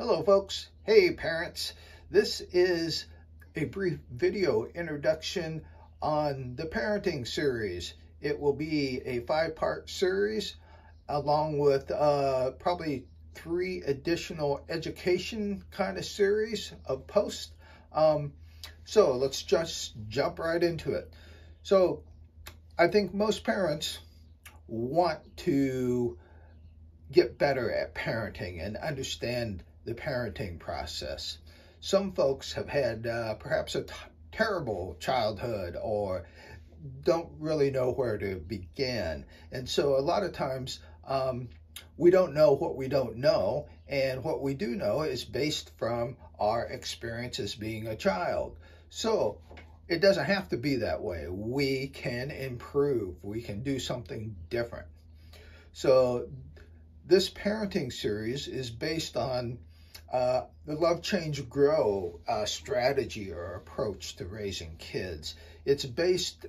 Hello folks, hey parents. This is a brief video introduction on the parenting series. It will be a 5-part series along with probably 3 additional education kind of series of posts. So let's just jump right into it. So I think most parents want to get better at parenting and understand the parenting process. Some folks have had perhaps a terrible childhood or don't really know where to begin. And so a lot of times we don't know what we don't know, and what we do know is based from our experiences being a child. So it doesn't have to be that way. We can improve. We can do something different. So this parenting series is based on the Love, Change, Grow strategy or approach to raising kids. It's based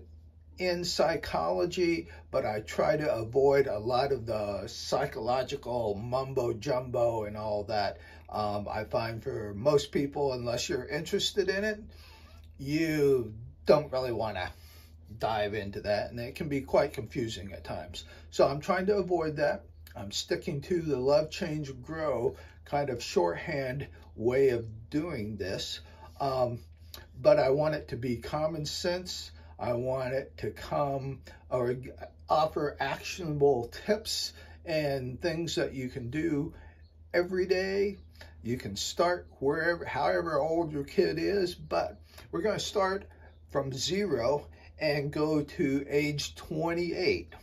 in psychology, but I try to avoid a lot of the psychological mumbo jumbo and all that. I find for most people, unless you're interested in it, you don't really want to dive into that, and it can be quite confusing at times. So I'm trying to avoid that. I'm sticking to the Love, Change, Grow kind of shorthand way of doing this. But I want it to be common sense. I want it to come or offer actionable tips and things that you can do every day. You can start wherever, however old your kid is, but we're going to start from 0 and go to age 28.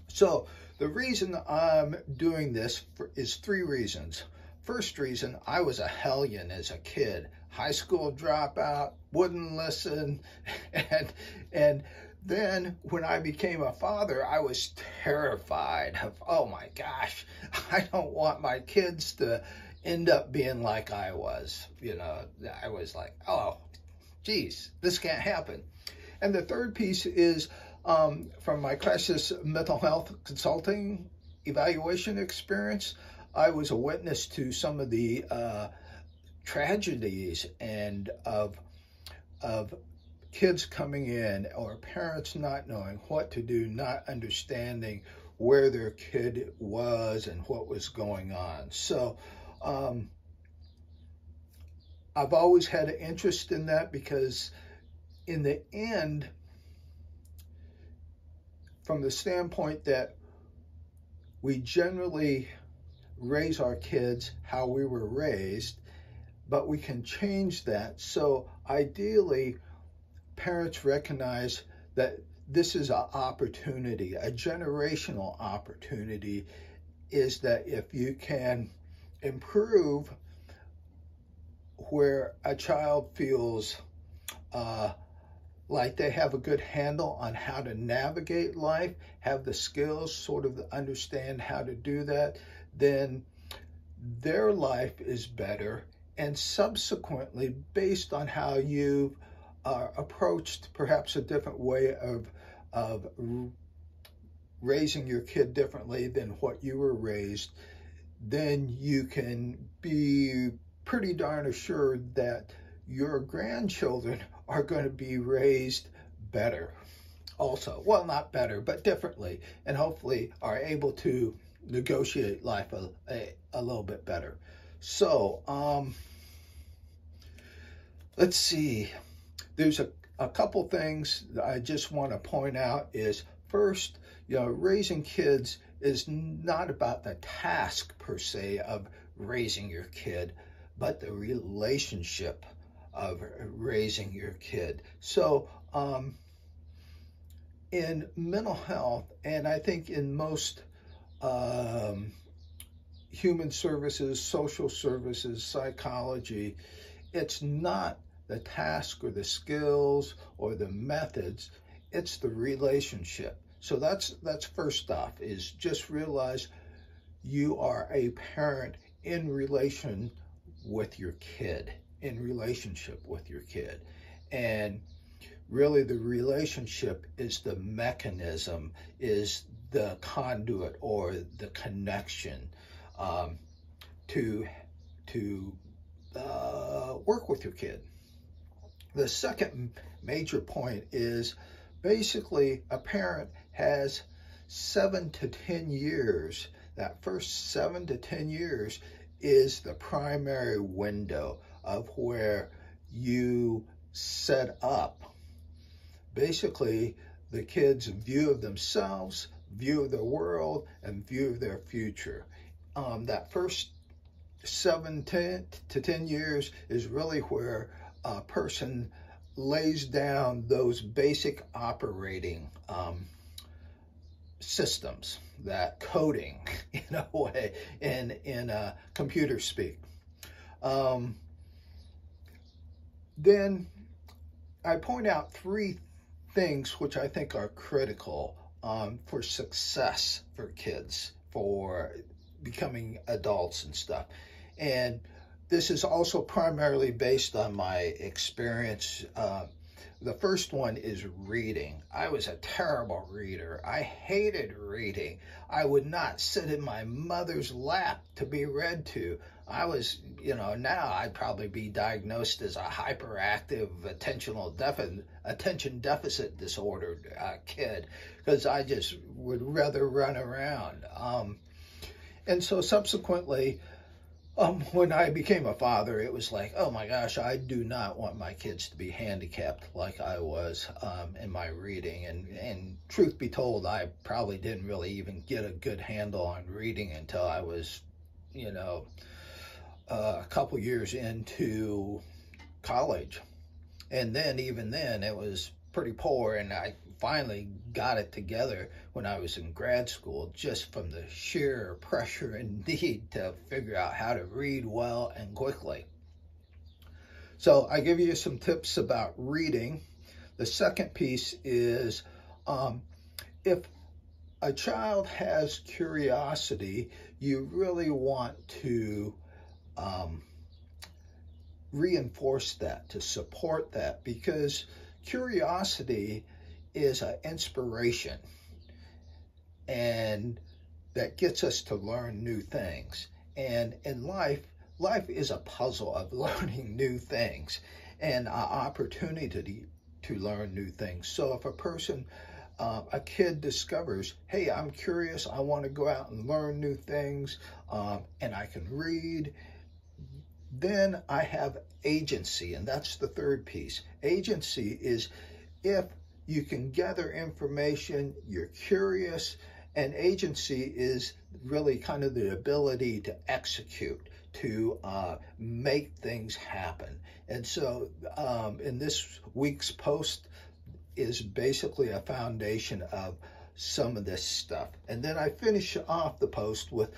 So the reason I'm doing this is 3 reasons. First reason, I was a hellion as a kid. High school dropout, wouldn't listen. And then when I became a father, I was terrified of, oh my gosh, I don't want my kids to end up being like I was. You know, I was like, oh, geez, this can't happen. And the third piece is from my crisis mental health consulting evaluation experience. I was a witness to some of the tragedies and of kids coming in or parents not knowing what to do, not understanding where their kid was and what was going on. So I've always had an interest in that because in the end, from the standpoint that we generally raise our kids how we were raised, but we can change that. So ideally, parents recognize that this is an opportunity, a generational opportunity, is that if you can improve where a child feels like they have a good handle on how to navigate life, have the skills, sort of understand how to do that, then their life is better. And subsequently, based on how you've approached perhaps a different way of raising your kid differently than what you were raised, then you can be pretty darn assured that your grandchildren are going to be raised better also. Well, not better, but differently, and hopefully are able to negotiate life a little bit better. So let's see. There's a couple things that I just want to point out is, first, raising kids is not about the task per se of raising your kid, but the relationship of raising your kid. So in mental health, and I think in most human services, social services, psychology, it's not the task or the skills or the methods, it's the relationship. So that's first off, is just realize you are a parent in relation with your kid, in relationship with your kid. And really the relationship is the mechanism, is the conduit or the connection to to work with your kid. The second major point is basically a parent has 7 to 10 years. That first 7 to 10 years is the primary window of where you set up basically the kids' view of themselves, view of the world, and view of their future. That first 7 to 10 years is really where a person lays down those basic operating systems, that coding in a way, in computer speak. Then I point out 3 things which I think are critical for success for kids, for becoming adults and stuff. And this is also primarily based on my experience. The first one is reading. I was a terrible reader. I hated reading. I would not sit in my mother's lap to be read to. I was, now I'd probably be diagnosed as a hyperactive attention deficit disordered kid, because I just would rather run around. And so subsequently, when I became a father, it was like, oh my gosh, I do not want my kids to be handicapped like I was in my reading. And truth be told, I probably didn't really even get a good handle on reading until I was, a couple years into college. And then, even then, it was pretty poor, and I finally got it together when I was in grad school, just from the sheer pressure and need to figure out how to read well and quickly. So I give you some tips about reading. The second piece is if a child has curiosity, you really want to reinforce that, to support that, because curiosity is an inspiration, and that gets us to learn new things. And in life is a puzzle of learning new things and an opportunity to learn new things. So if a kid discovers, hey, I'm curious, I want to go out and learn new things, and I can read, then I have agency. And that's the third piece. Agency is if you can gather information, you're curious, and agency is really kind of the ability to execute, to make things happen. And so in this week's post is basically a foundation of some of this stuff. And then I finish off the post with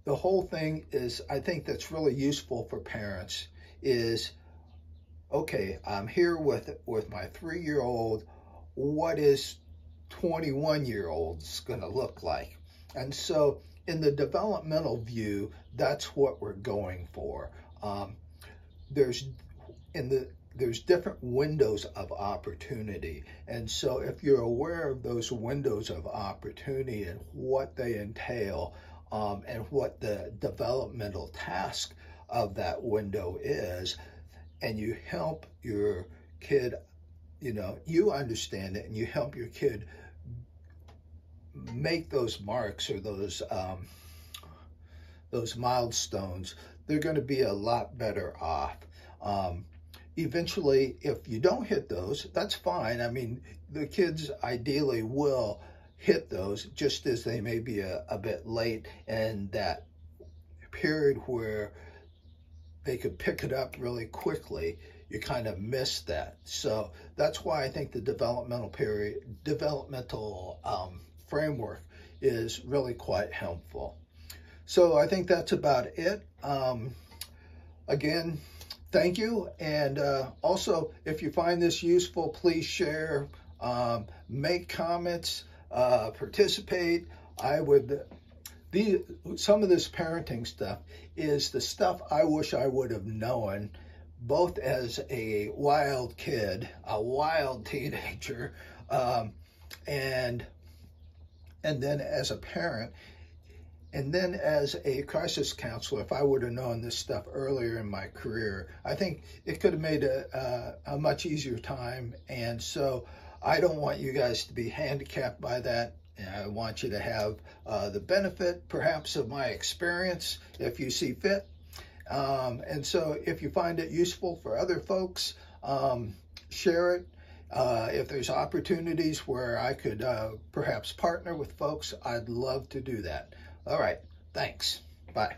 the whole thing is, I think that's really useful for parents is, okay, I'm here with my 3-year-old. What is 21-year-olds going to look like? And so in the developmental view, that's what we're going for. There's different windows of opportunity. And so if you're aware of those windows of opportunity and what they entail, and what the developmental task of that window is, and you help your kid, you understand it, and you help your kid make those marks or those milestones, they're going to be a lot better off. Eventually, if you don't hit those, that's fine. I mean, the kids ideally will hit those, just as they may be a bit late, and that period where they could pick it up really quickly, you kind of miss that. So that's why I think the developmental framework is really quite helpful. So I think that's about it. Again, thank you. And also, if you find this useful, please share, make comments, participate. Some of this parenting stuff is the stuff I wish I would have known, both as a wild kid, a wild teenager, and then as a parent. And then as a crisis counselor, if I would have known this stuff earlier in my career, I think it could have made a much easier time. And so I don't want you guys to be handicapped by that. I want you to have the benefit, perhaps, of my experience if you see fit. And so if you find it useful for other folks, share it. If there's opportunities where I could perhaps partner with folks, I'd love to do that. All right. Thanks. Bye.